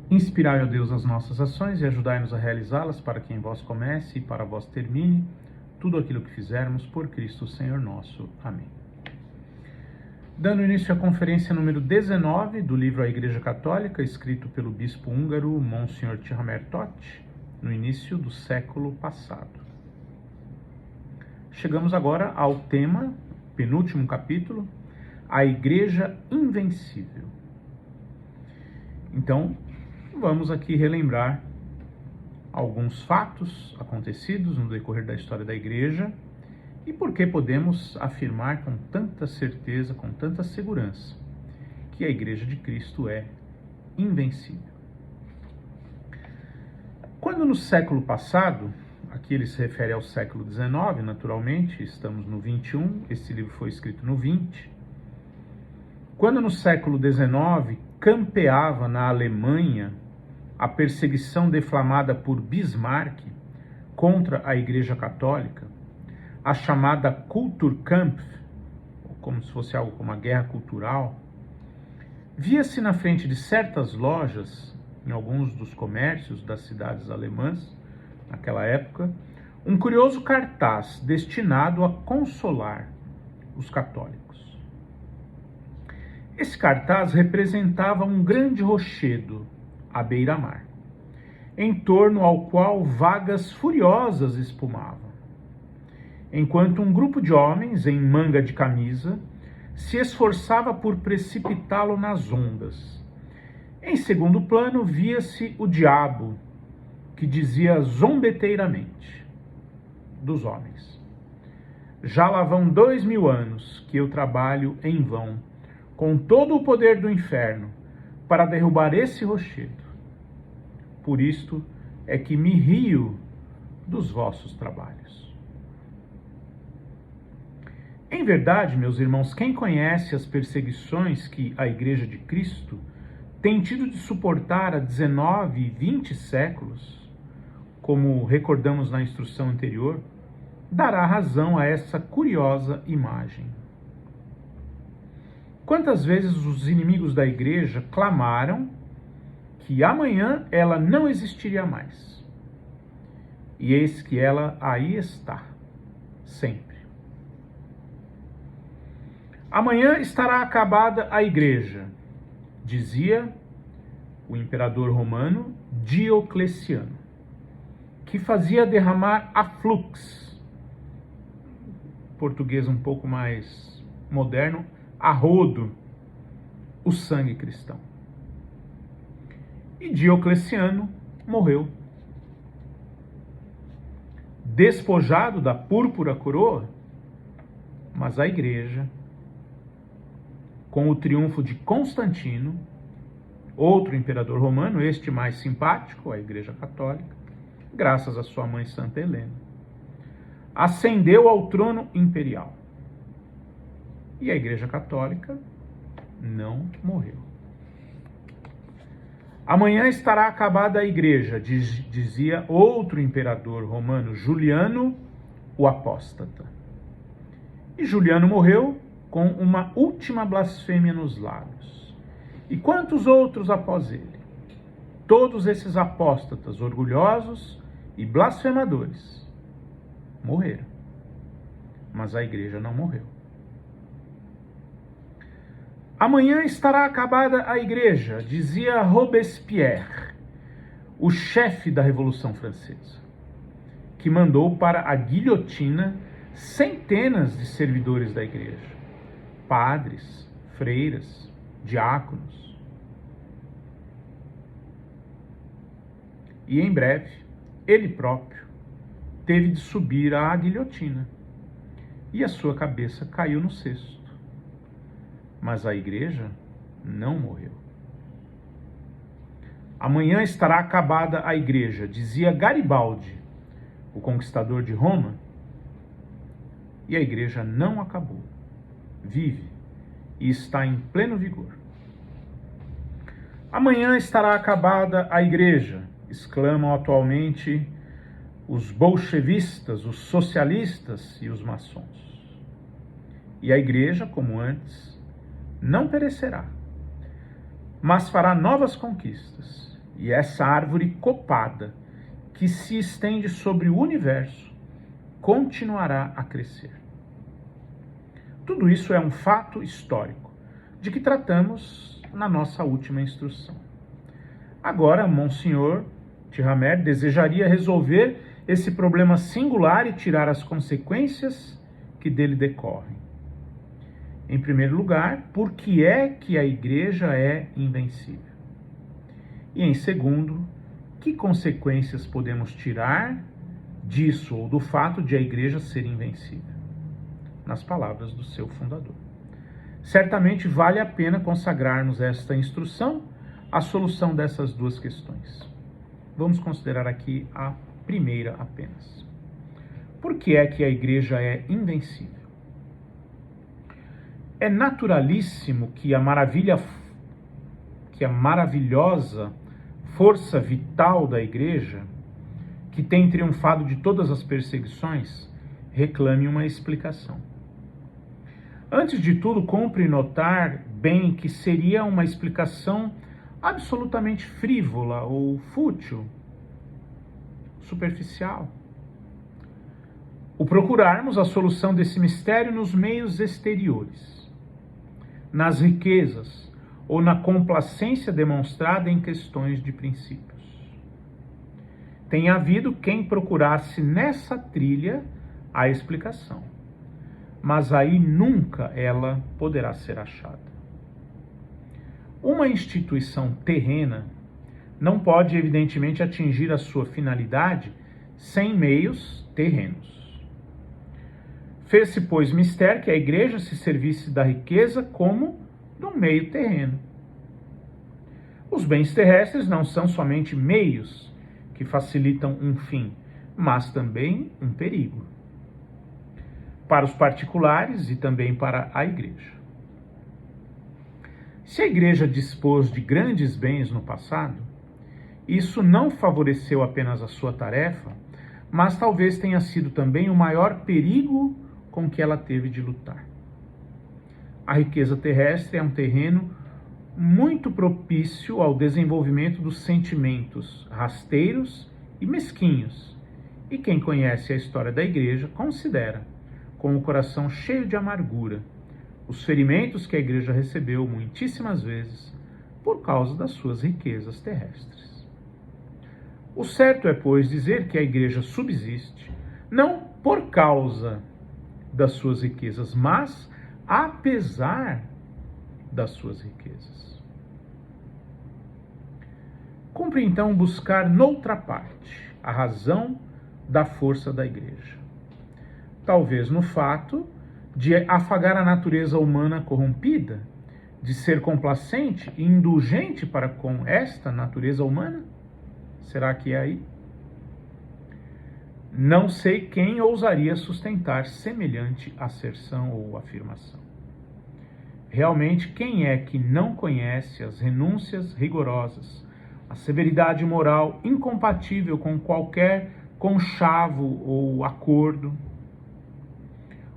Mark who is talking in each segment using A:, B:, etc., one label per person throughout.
A: Inspirai, ó Deus, as nossas ações e ajudai-nos a realizá-las, para que em vós comece e para vós termine tudo aquilo que fizermos por Cristo Senhor nosso. Amém. Dando início à conferência número 19 do livro A Igreja Católica, escrito pelo bispo húngaro Monsenhor Tihamér Todt, no início do século passado. Chegamos agora ao tema, penúltimo capítulo, A Igreja Invencível. Então, vamos aqui relembrar alguns fatos acontecidos no decorrer da história da Igreja e por que podemos afirmar com tanta certeza, com tanta segurança, que a Igreja de Cristo é invencível. Quando no século passado, aqui ele se refere ao século XIX, naturalmente, estamos no 21, esse livro foi escrito no 20, quando no século XIX campeava na Alemanha a perseguição deflamada por Bismarck contra a Igreja Católica, a chamada Kulturkampf, como se fosse algo como a guerra cultural, via-se na frente de certas lojas, em alguns dos comércios das cidades alemãs, naquela época, um curioso cartaz destinado a consolar os católicos. Esse cartaz representava um grande rochedo à beira-mar, em torno ao qual vagas furiosas espumavam, enquanto um grupo de homens em manga de camisa se esforçava por precipitá-lo nas ondas. Em segundo plano, via-se o diabo, que dizia zombeteiramente dos homens: já lá vão 2000 anos que eu trabalho em vão, com todo o poder do inferno, para derrubar esse rochedo. Por isto é que me rio dos vossos trabalhos. Em verdade, meus irmãos, quem conhece as perseguições que a Igreja de Cristo tem tido de suportar há 19 e 20 séculos, como recordamos na instrução anterior, dará razão a essa curiosa imagem. Quantas vezes os inimigos da Igreja clamaram que amanhã ela não existiria mais. E eis que ela aí está, sempre. Amanhã estará acabada a Igreja, dizia o imperador romano Diocleciano, que fazia derramar a flux, português um pouco mais moderno, a rodo, o sangue cristão. E Diocleciano morreu. Despojado da púrpura coroa, mas a Igreja, com o triunfo de Constantino, outro imperador romano, este mais simpático, a Igreja Católica, graças à sua mãe Santa Helena, ascendeu ao trono imperial. E a Igreja Católica não morreu. Amanhã estará acabada a Igreja, dizia outro imperador romano, Juliano o Apóstata. E Juliano morreu com uma última blasfêmia nos lábios. E quantos outros após ele? Todos esses apóstatas orgulhosos e blasfemadores morreram. Mas a Igreja não morreu. Amanhã estará acabada a Igreja, dizia Robespierre, o chefe da Revolução Francesa, que mandou para a guilhotina centenas de servidores da Igreja, padres, freiras, diáconos. E em breve, ele próprio teve de subir à guilhotina, e a sua cabeça caiu no cesto. Mas a Igreja não morreu. Amanhã estará acabada a Igreja, dizia Garibaldi, o conquistador de Roma, e a Igreja não acabou. Vive e está em pleno vigor. Amanhã estará acabada a Igreja, exclamam atualmente os bolchevistas, os socialistas e os maçons. E a Igreja, como antes, não perecerá, mas fará novas conquistas E essa árvore copada, que se estende sobre o universo, continuará a crescer. Tudo isso é um fato histórico, de que tratamos na nossa última instrução. Agora, Monsenhor Tihamer desejaria resolver esse problema singular e tirar as consequências que dele decorrem. Em primeiro lugar, por que é que a Igreja é invencível? E em segundo, que consequências podemos tirar disso ou do fato de a Igreja ser invencível? Nas palavras do seu fundador. Certamente vale a pena consagrarmos esta instrução à solução dessas duas questões. Vamos considerar aqui a primeira apenas. Por que é que a Igreja é invencível? É naturalíssimo que a maravilhosa força vital da Igreja, que tem triunfado de todas as perseguições, reclame uma explicação. Antes de tudo, cumpre notar bem que seria uma explicação absolutamente frívola ou fútil, superficial. O procurarmos a solução desse mistério nos meios exteriores, nas riquezas ou na complacência demonstrada em questões de princípios. Tem havido quem procurasse nessa trilha a explicação, mas aí nunca ela poderá ser achada. Uma instituição terrena não pode, evidentemente, atingir a sua finalidade sem meios terrenos. Fez-se, pois, mister que a Igreja se servisse da riqueza como de um meio terreno. Os bens terrestres não são somente meios que facilitam um fim, mas também um perigo. Para os particulares e também para a Igreja. Se a Igreja dispôs de grandes bens no passado, isso não favoreceu apenas a sua tarefa, mas talvez tenha sido também o maior perigo com que ela teve de lutar. A riqueza terrestre é um terreno muito propício ao desenvolvimento dos sentimentos rasteiros e mesquinhos, e quem conhece a história da Igreja considera, com o coração cheio de amargura, os ferimentos que a Igreja recebeu muitíssimas vezes por causa das suas riquezas terrestres. O certo é, pois, dizer que a Igreja subsiste, não por causa das suas riquezas, mas apesar das suas riquezas. Cumpre então buscar noutra parte a razão da força da Igreja. Talvez no fato de afagar a natureza humana corrompida, de ser complacente e indulgente para com esta natureza humana? Será que é aí? Não sei quem ousaria sustentar semelhante asserção ou afirmação. Realmente, quem é que não conhece as renúncias rigorosas, a severidade moral incompatível com qualquer conchavo ou acordo,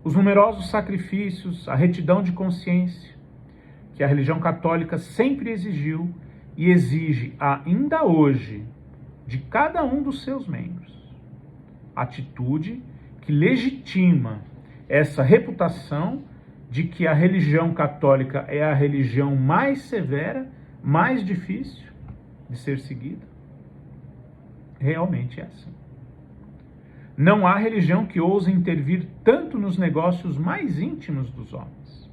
A: os numerosos sacrifícios, a retidão de consciência, que a religião católica sempre exigiu e exige ainda hoje de cada um dos seus membros? Atitude que legitima essa reputação de que a religião católica é a religião mais severa, mais difícil de ser seguida. Realmente é assim. Não há religião que ouse intervir tanto nos negócios mais íntimos dos homens,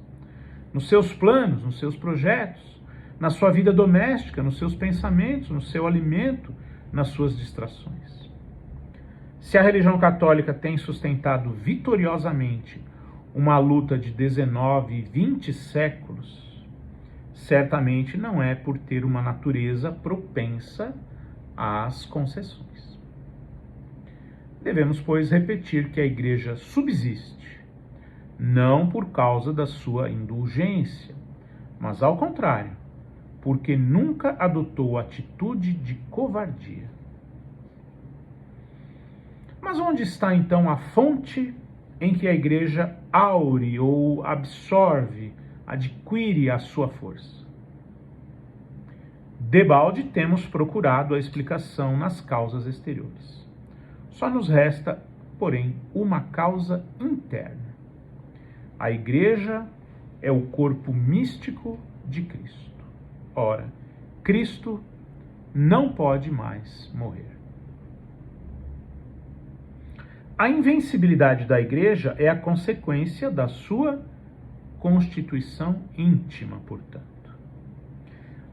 A: nos seus planos, nos seus projetos, na sua vida doméstica, nos seus pensamentos, no seu alimento, nas suas distrações. Se a religião católica tem sustentado vitoriosamente uma luta de 19 e 20 séculos, certamente não é por ter uma natureza propensa às concessões. Devemos, pois, repetir que a Igreja subsiste, não por causa da sua indulgência, mas ao contrário, porque nunca adotou atitude de covardia. Mas onde está então a fonte em que a Igreja aure ou absorve, adquire a sua força? Debalde temos procurado a explicação nas causas exteriores. Só nos resta, porém, uma causa interna. A Igreja é o corpo místico de Cristo. Ora, Cristo não pode mais morrer. A invencibilidade da Igreja é a consequência da sua constituição íntima, portanto.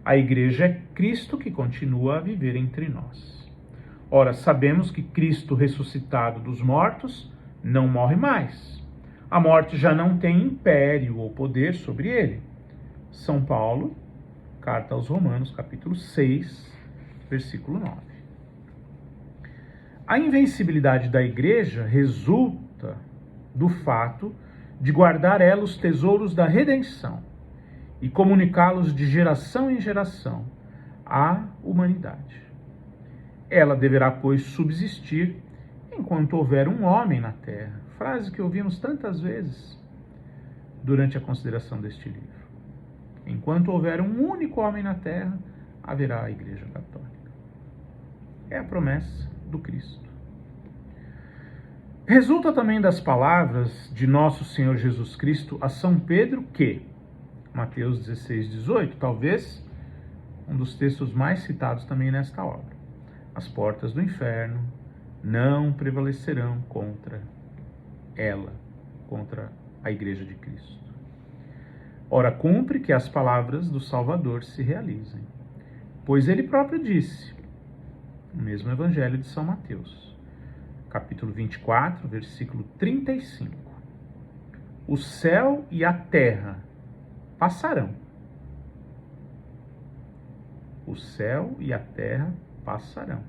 A: A Igreja é Cristo que continua a viver entre nós. Ora, sabemos que Cristo ressuscitado dos mortos não morre mais. A morte já não tem império ou poder sobre ele. São Paulo, carta aos Romanos, capítulo 6, versículo 9. A invencibilidade da Igreja resulta do fato de guardar ela os tesouros da redenção e comunicá-los de geração em geração à humanidade. Ela deverá, pois, subsistir enquanto houver um homem na terra, frase que ouvimos tantas vezes durante a consideração deste livro. Enquanto houver um único homem na terra, haverá a Igreja Católica. É a promessa do Cristo. Resulta também das palavras de nosso Senhor Jesus Cristo a São Pedro que, Mateus 16, 18, talvez um dos textos mais citados também nesta obra, as portas do inferno não prevalecerão contra ela, contra a Igreja de Cristo. Ora, cumpre que as palavras do Salvador se realizem, pois ele próprio disse, no mesmo Evangelho de São Mateus, capítulo 24, versículo 35, o céu e a terra passarão. O céu e a terra passarão.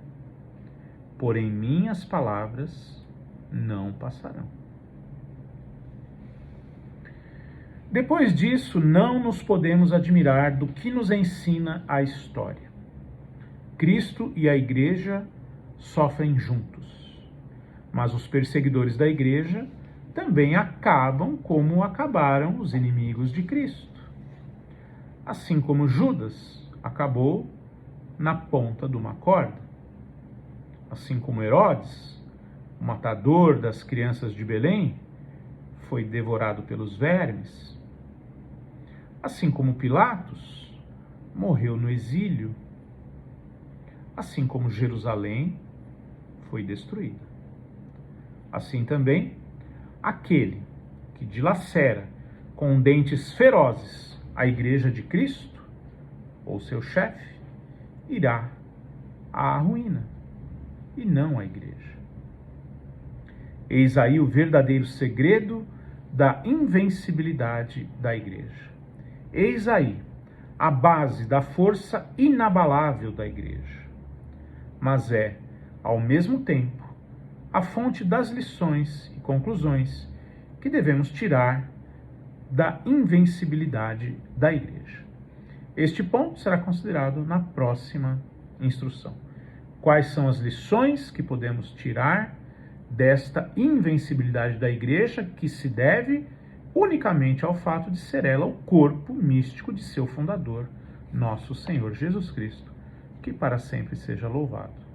A: Porém, minhas palavras não passarão. Depois disso, não nos podemos admirar do que nos ensina a história. Cristo e a Igreja sofrem juntos, mas os perseguidores da Igreja também acabam como acabaram os inimigos de Cristo. Assim como Judas acabou na ponta de uma corda, assim como Herodes, o matador das crianças de Belém, foi devorado pelos vermes, assim como Pilatos morreu no exílio, assim como Jerusalém foi destruída. Assim também, aquele que dilacera com dentes ferozes a Igreja de Cristo, ou seu chefe, irá à ruína, e não à Igreja. Eis aí o verdadeiro segredo da invencibilidade da Igreja. Eis aí a base da força inabalável da Igreja. Mas é, ao mesmo tempo, a fonte das lições e conclusões que devemos tirar da invencibilidade da Igreja. Este ponto será considerado na próxima instrução. Quais são as lições que podemos tirar desta invencibilidade da Igreja, que se deve unicamente ao fato de ser ela o corpo místico de seu fundador, nosso Senhor Jesus Cristo, que para sempre seja louvado.